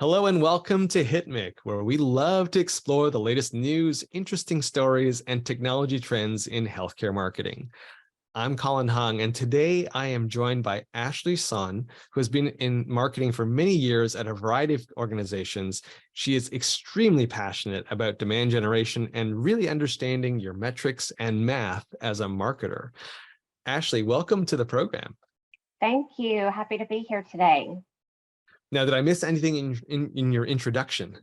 Hello and welcome to HitMic, where we love to explore the latest news, interesting stories, and technology trends in healthcare marketing. I'm Colin Hung, and today I am joined by Ashley Sonn, who has been in marketing for many years at a variety of organizations. She is extremely passionate about demand generation and really understanding your metrics and math as a marketer. Ashley, welcome to the program. Thank you. Happy to be here today. Now, did I miss anything in your introduction?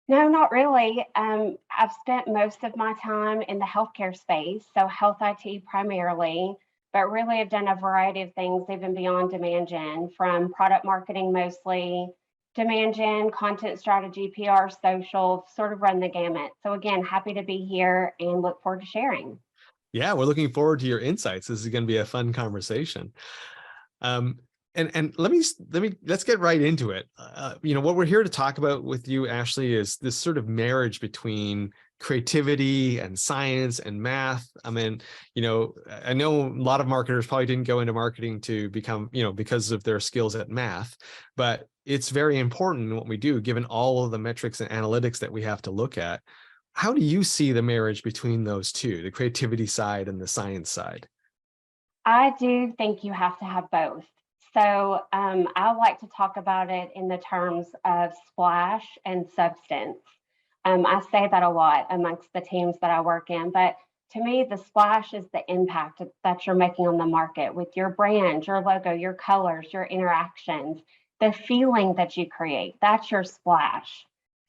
No, not really. I've spent most of my time in the healthcare space, so health IT primarily, but really have done a variety of things even beyond demand gen, from product marketing mostly, demand gen, content strategy, PR, social, sort of run the gamut. So again, happy to be here and look forward to sharing. Yeah, we're looking forward to your insights. This is going to be a fun conversation. And let's get right into it. What we're here to talk about with you, Ashley, is this sort of marriage between creativity and science and math. I mean, I know a lot of marketers probably didn't go into marketing to become, because of their skills at math, but it's very important in what we do, given all of the metrics and analytics that we have to look at. How do you see the marriage between those two, the creativity side and the science side? I do think you have to have both. So I like to talk about it in the terms of splash and substance. I say that a lot amongst the teams that I work in, but to me, the splash is the impact that you're making on the market with your brand, your logo, your colors, your interactions, the feeling that you create. That's your splash.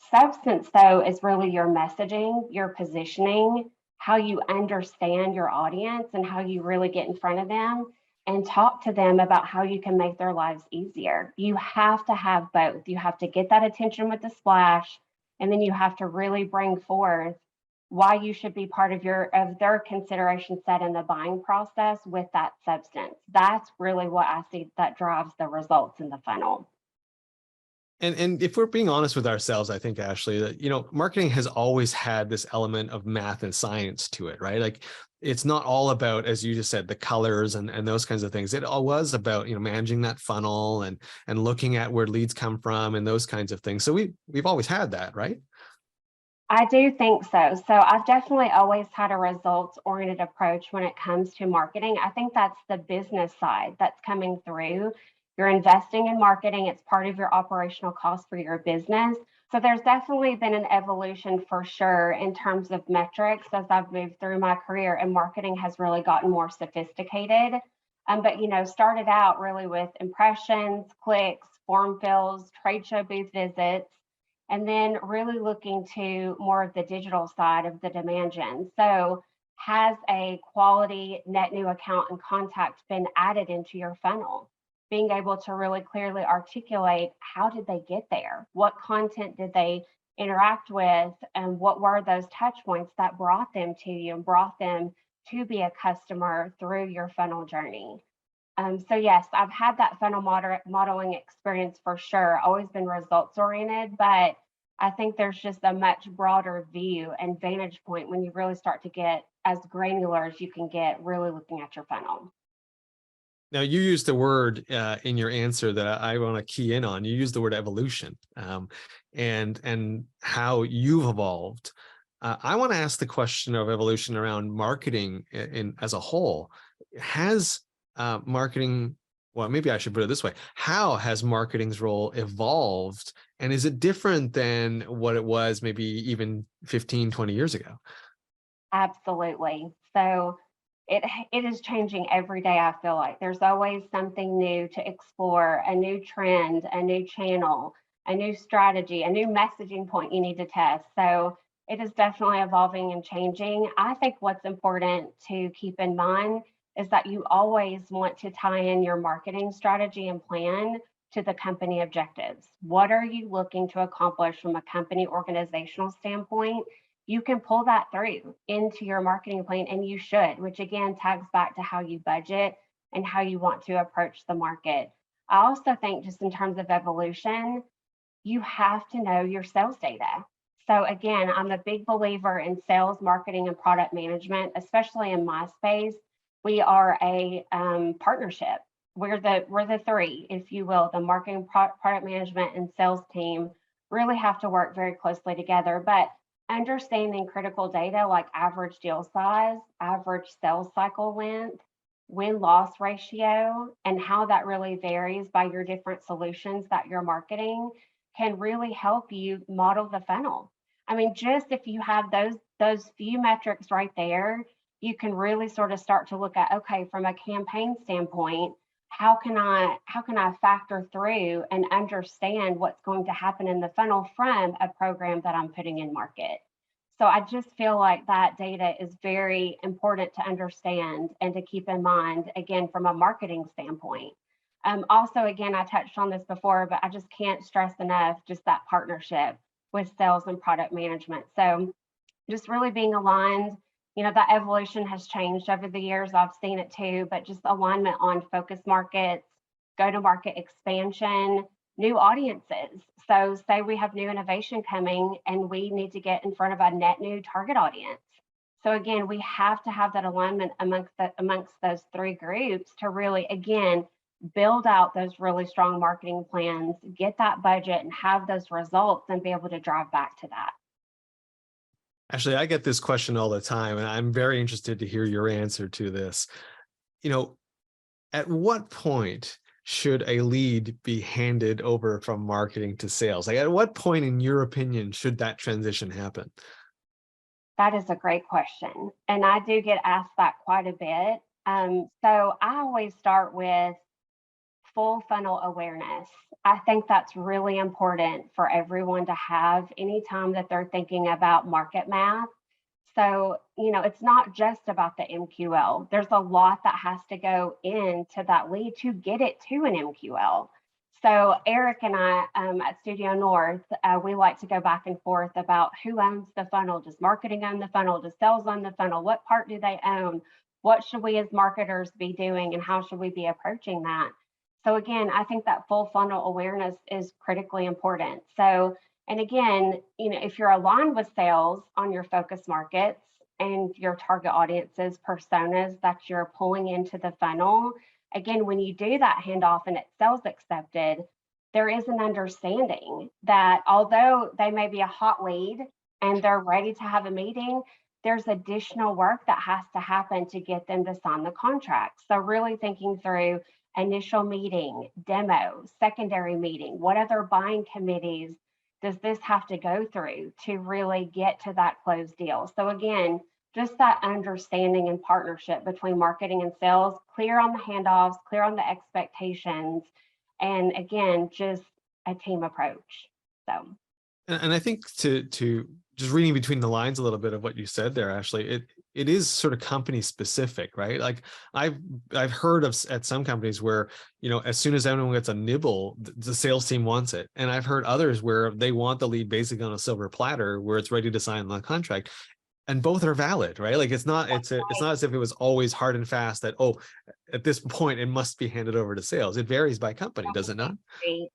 Substance, though, is really your messaging, your positioning, how you understand your audience and how you really get in front of them and talk to them about how you can make their lives easier. You have to have both. You have to get that attention with the splash, and then you have to really bring forth why you should be part of their consideration set in the buying process with that substance. That's really what I see that drives the results in the funnel. And if we're being honest with ourselves, I think, Ashley, that, marketing has always had this element of math and science to it, right? Like it's not all about, as you just said, the colors and those kinds of things. It all was about, managing that funnel and looking at where leads come from and those kinds of things. So we've always had that, right? I do think so. So I've definitely always had a results-oriented approach when it comes to marketing. I think that's the business side that's coming through. You're investing in marketing. It's part of your operational cost for your business. So there's definitely been an evolution for sure in terms of metrics as I've moved through my career, and marketing has really gotten more sophisticated. But started out really with impressions, clicks, form fills, trade show booth visits, and then really looking to more of the digital side of the demand gen. So has a quality net new account and contact been added into your funnel? Being able to really clearly articulate how did they get there? What content did they interact with? And what were those touch points that brought them to you and brought them to be a customer through your funnel journey? So yes, I've had that funnel modeling experience for sure, always been results oriented, but I think there's just a much broader view and vantage point when you really start to get as granular as you can get really looking at your funnel. Now, you used the word in your answer that I want to key in on. You used the word evolution and how you've evolved. I want to ask the question of evolution around marketing as a whole. Has marketing, well, maybe I should put it this way. How has marketing's role evolved? And is it different than what it was maybe even 15, 20 years ago? Absolutely. So it is changing every day. I feel like there's always something new to explore, a new trend, a new channel, a new strategy, a new messaging point you need to test. So it is definitely evolving and changing. I think what's important to keep in mind is that you always want to tie in your marketing strategy and plan to the company objectives. What are you looking to accomplish from a company organizational standpoint? You can pull that through into your marketing plan, and you should, which again tags back to how you budget and how you want to approach the market. I also think just in terms of evolution, you have to know your sales data. So again, I'm a big believer in sales, marketing, and product management, especially in my space. We are a partnership. we're the three, if you will, the marketing, product management, and sales team really have to work very closely together. But understanding critical data like average deal size, average sales cycle length, win-loss ratio, and how that really varies by your different solutions that you're marketing can really help you model the funnel. I mean, just if you have those few metrics right there, you can really sort of start to look at, okay, from a campaign standpoint, how can I factor through and understand what's going to happen in the funnel from a program that I'm putting in market? So I just feel like that data is very important to understand and to keep in mind, again, from a marketing standpoint. Also, again, I touched on this before, but I just can't stress enough just that partnership with sales and product management. So just really being aligned, that evolution has changed over the years. I've seen it too, but just alignment on focus markets, go-to-market expansion, new audiences. So say we have new innovation coming and we need to get in front of a net new target audience. So again, we have to have that alignment amongst those three groups to really, again, build out those really strong marketing plans, get that budget and have those results and be able to drive back to that. Actually, I get this question all the time, and I'm very interested to hear your answer to this. At what point should a lead be handed over from marketing to sales? Like, at what point, in your opinion, should that transition happen? That is a great question. And I do get asked that quite a bit. So I always start with full funnel awareness. I think that's really important for everyone to have anytime that they're thinking about market math. So, it's not just about the MQL. There's a lot that has to go into that lead to get it to an MQL. So Eric and I at Studio North, we like to go back and forth about who owns the funnel. Does marketing own the funnel? Does sales own the funnel? What part do they own? What should we as marketers be doing and how should we be approaching that? So again, I think that full funnel awareness is critically important. So, and again, if you're aligned with sales on your focus markets and your target audiences, personas that you're pulling into the funnel, again, when you do that handoff and it's sales accepted, there is an understanding that although they may be a hot lead and they're ready to have a meeting, there's additional work that has to happen to get them to sign the contract. So really thinking through initial meeting, demo, secondary meeting, what other buying committees does this have to go through to really get to that closed deal? So again, just that understanding and partnership between marketing and sales, clear on the handoffs, clear on the expectations, and again, just a team approach. So, and I think to just reading between the lines a little bit of what you said there, Ashley, it is sort of company specific, right? Like I've heard of at some companies where, as soon as anyone gets a nibble, the sales team wants it. And I've heard others where they want the lead basically on a silver platter where it's ready to sign the contract. And both are valid, right? Like it's not as if it was always hard and fast that, at this point it must be handed over to sales. It varies by company, does it not?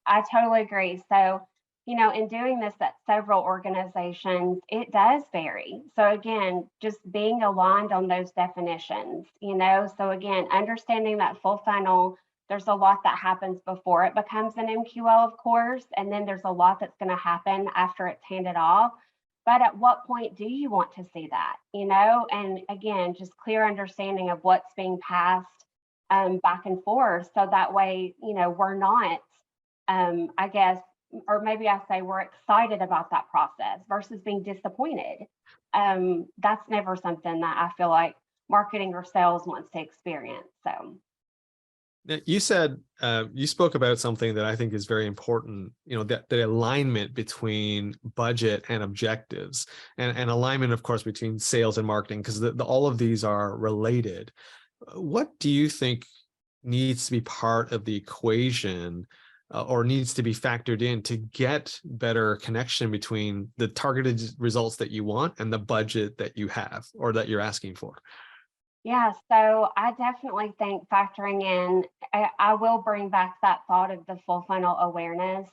I totally agree. So, in doing this at several organizations, it does vary. So again, just being aligned on those definitions, so again, understanding that full funnel, there's a lot that happens before it becomes an MQL, of course, and then there's a lot that's going to happen after it's handed off. But at what point do you want to see that, and again, just clear understanding of what's being passed back and forth. So that way, we're not, I guess, or maybe I say we're excited about that process versus being disappointed. That's never something that I feel like marketing or sales wants to experience. So. You said, you spoke about something that I think is very important, that the alignment between budget and objectives and alignment, of course, between sales and marketing, because all of these are related. What do you think needs to be part of the equation or needs to be factored in to get better connection between the targeted results that you want and the budget that you have or that you're asking for? Yeah, so I definitely think factoring in, I will bring back that thought of the full funnel awareness,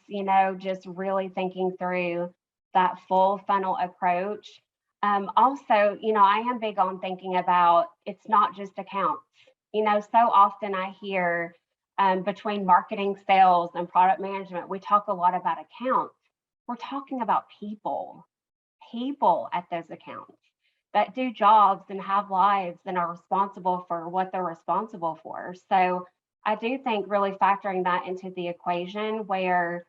just really thinking through that full funnel approach. Also, I am big on thinking about it's not just accounts. So often I hear Between marketing, sales, and product management, we talk a lot about accounts. We're talking about people at those accounts that do jobs and have lives and are responsible for what they're responsible for. So I do think really factoring that into the equation where,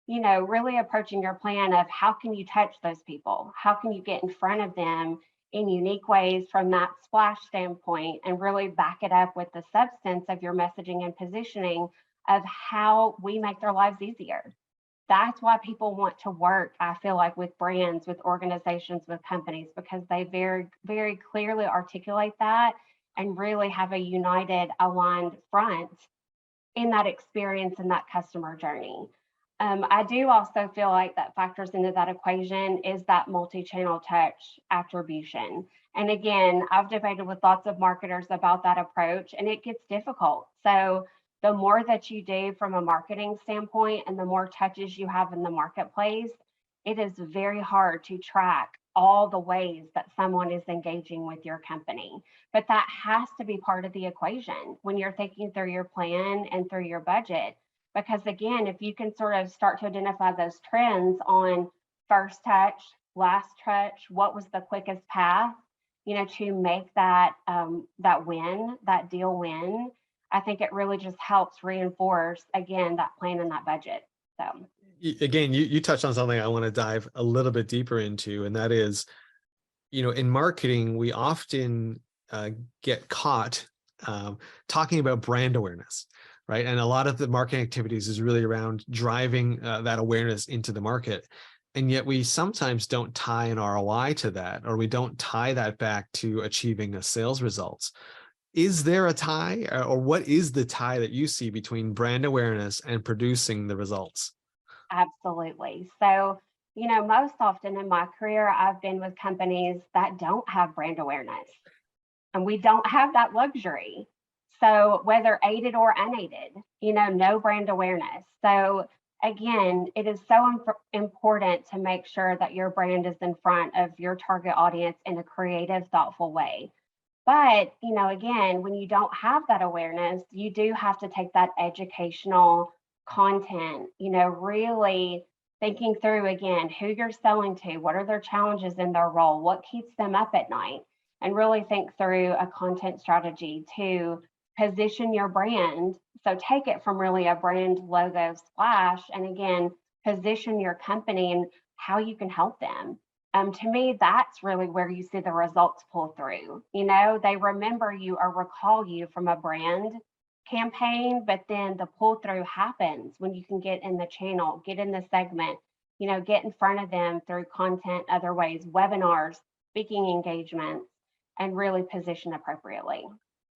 really approaching your plan of how can you touch those people? How can you get in front of them in unique ways from that splash standpoint and really back it up with the substance of your messaging and positioning of how we make their lives easier. That's why people want to work, I feel like, with brands, with organizations, with companies, because they very, very clearly articulate that and really have a united, aligned front in that experience and that customer journey. I do also feel like that factors into that equation is that multi-channel touch attribution. And again, I've debated with lots of marketers about that approach, and it gets difficult. So the more that you do from a marketing standpoint and the more touches you have in the marketplace, it is very hard to track all the ways that someone is engaging with your company. But that has to be part of the equation when you're thinking through your plan and through your budget. Because again, if you can sort of start to identify those trends on first touch, last touch, what was the quickest path, to make that that deal win, I think it really just helps reinforce, again, that plan and that budget. So Again, you touched on something I want to dive a little bit deeper into, and that is, in marketing, we often get caught talking about brand awareness, right? And a lot of the marketing activities is really around driving that awareness into the market. And yet we sometimes don't tie an ROI to that, or we don't tie that back to achieving a sales results. Is there a tie, or what is the tie that you see between brand awareness and producing the results? absolutely. So, most often in my career, I've been with companies that don't have brand awareness, and we don't have that luxury. So whether aided or unaided, no brand awareness. So again, it is so important to make sure that your brand is in front of your target audience in a creative, thoughtful way. But, again, when you don't have that awareness, you do have to take that educational content, really thinking through again who you're selling to, what are their challenges in their role, what keeps them up at night, and really think through a content strategy to position your brand. So take it from really a brand logo splash and again, position your company and how you can help them. To me, that's really where you see the results pull through. They remember you or recall you from a brand campaign, but then the pull through happens when you can get in the channel, get in the segment, get in front of them through content, other ways, webinars, speaking engagements, and really position appropriately.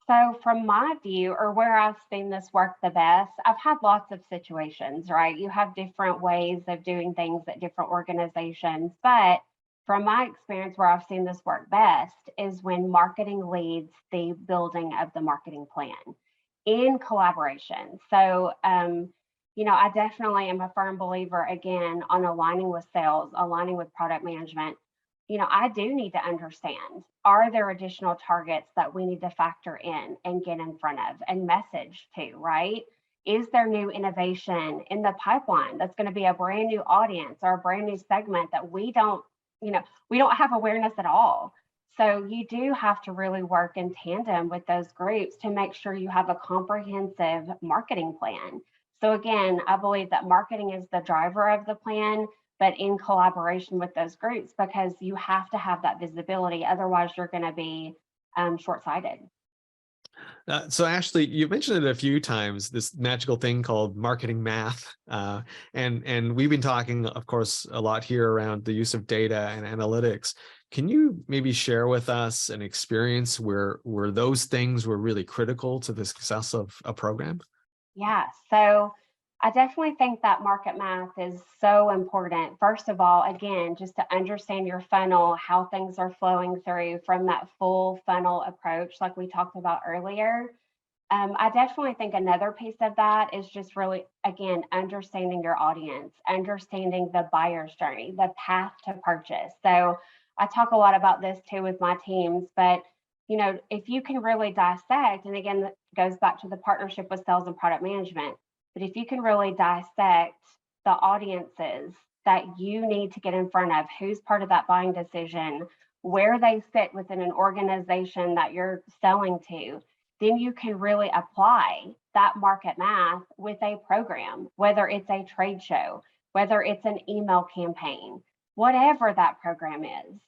So from my view, or where I've seen this work the best, I've had lots of situations, right? You have different ways of doing things at different organizations, but from my experience, where I've seen this work best is when marketing leads the building of the marketing plan in collaboration. So, I definitely am a firm believer, again, on aligning with sales, aligning with product management. I do need to understand, are there additional targets that we need to factor in and get in front of and message to, right? Is there new innovation in the pipeline that's going to be a brand new audience or a brand new segment that we don't have awareness at all? So you do have to really work in tandem with those groups to make sure you have a comprehensive marketing plan. So again, I believe that marketing is the driver of the plan, but in collaboration with those groups, because you have to have that visibility. Otherwise, you're going to be short-sighted. So Ashley, you mentioned it a few times, this magical thing called marketing math. And we've been talking, of course, a lot here around the use of data and analytics. Can you maybe share with us an experience where those things were really critical to the success of a program? Yeah, so I definitely think that market math is so important. First of all, again, just to understand your funnel, how things are flowing through from that full funnel approach, like we talked about earlier. I definitely think another piece of that is just really, again, understanding your audience, understanding the buyer's journey, the path to purchase. So I talk a lot about this too with my teams, but if you can really dissect, and again, that goes back to the partnership with sales and product management, but if you can really dissect the audiences that you need to get in front of, who's part of that buying decision, where they fit within an organization that you're selling to, then you can really apply that market math with a program, whether it's a trade show, whether it's an email campaign, whatever that program is.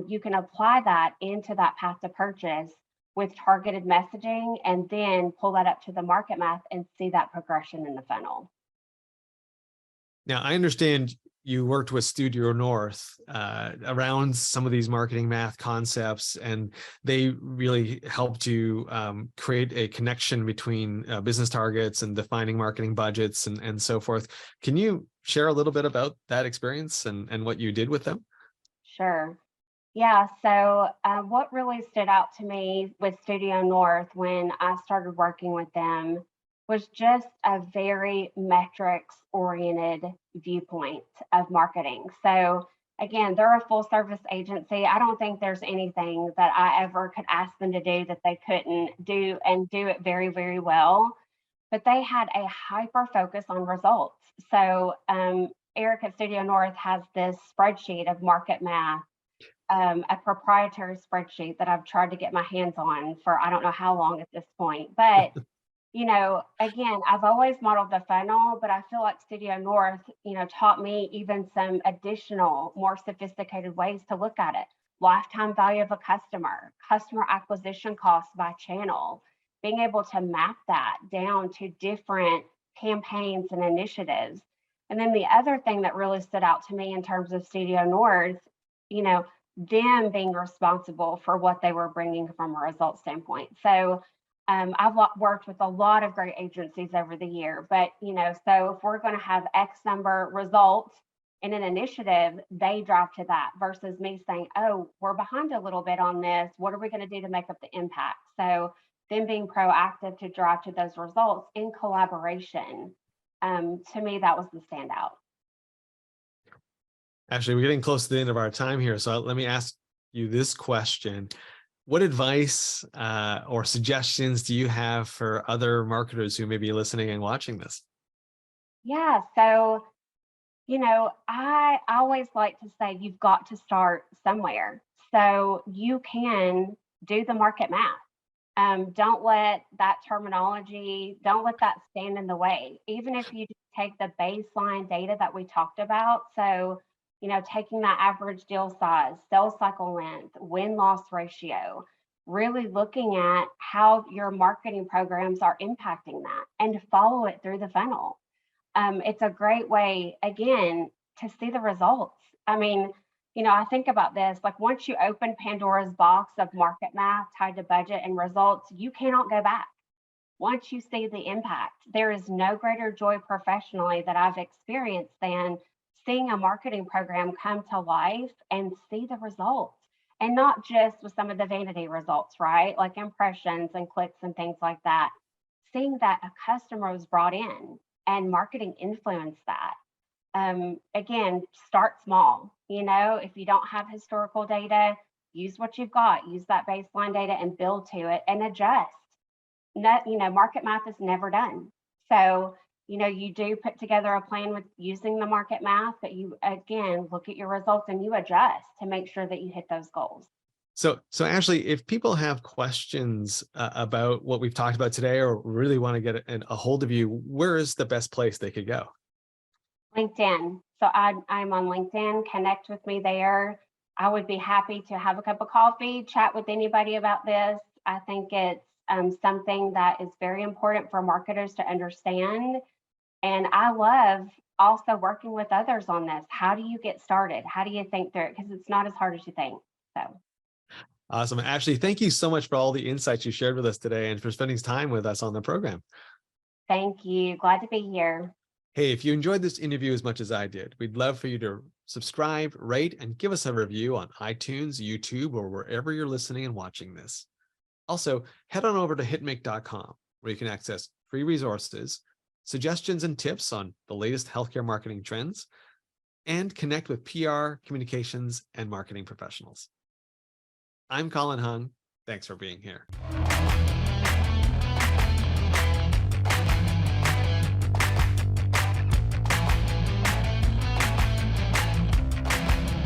You can apply that into that path to purchase with targeted messaging, and then pull that up to the market math and see that progression in the funnel. Now, I understand you worked with Studio North around some of these marketing math concepts, and they really helped you create a connection between business targets and defining marketing budgets and so forth. Can you share a little bit about that experience and what you did with them? Sure. Yeah, so what really stood out to me with Studio North when I started working with them was just a very metrics oriented viewpoint of marketing. So again, they're a full service agency. I don't think there's anything that I ever could ask them to do that they couldn't do, and do it very, very well. But they had a hyper focus on results. So Eric at Studio North has this spreadsheet of market math, a proprietary spreadsheet that I've tried to get my hands on for I don't know how long at this point. But, again, I've always modeled the funnel, but I feel like Studio North, taught me even some additional, more sophisticated ways to look at it. Lifetime value of a customer acquisition cost by channel, being able to map that down to different campaigns and initiatives. And then the other thing that really stood out to me in terms of Studio North, them being responsible for what they were bringing from a result standpoint. So I've worked with a lot of great agencies over the year, but so if we're going to have X number results in an initiative, they drive to that versus me saying, oh, we're behind a little bit on this. What are we going to do to make up the impact? So them being proactive to drive to those results in collaboration, to me, that was the standout. Actually, we're getting close to the end of our time here. So let me ask you this question. What advice or suggestions do you have for other marketers who may be listening and watching this? Yeah, so, I always like to say you've got to start somewhere. So you can do the market math. Don't let that terminology, don't let that stand in the way. Even if you take the baseline data that we talked about, so taking that average deal size, sales cycle length, win-loss ratio, really looking at how your marketing programs are impacting that and follow it through the funnel. It's a great way, again, to see the results. I mean, I think about this, like once you open Pandora's box of market math tied to budget and results, you cannot go back. Once you see the impact, there is no greater joy professionally that I've experienced than seeing a marketing program come to life and see the results, and not just with some of the vanity results, right? Like impressions and clicks and things like that. Seeing that a customer was brought in and marketing influenced that. Again, start small. If you don't have historical data, use what you've got, use that baseline data and build to it and adjust. Market math is never done. So, you do put together a plan with using the market math, but you, again, look at your results and you adjust to make sure that you hit those goals. So Ashley, if people have questions about what we've talked about today, or really want to get a hold of you, where is the best place they could go? LinkedIn. So I'm on LinkedIn. Connect with me there. I would be happy to have a cup of coffee, chat with anybody about this. I think it's something that is very important for marketers to understand. And I love also working with others on this. How do you get started? How do you think through it? Because it's not as hard as you think. So. Awesome. Ashley, thank you so much for all the insights you shared with us today and for spending time with us on the program. Thank you. Glad to be here. Hey, if you enjoyed this interview as much as I did, we'd love for you to subscribe, rate, and give us a review on iTunes, YouTube, or wherever you're listening and watching this. Also, head on over to hitmake.com, where you can access free resources, suggestions and tips on the latest healthcare marketing trends, and connect with PR, communications, and marketing professionals. I'm Colin Hung, Thanks for being here.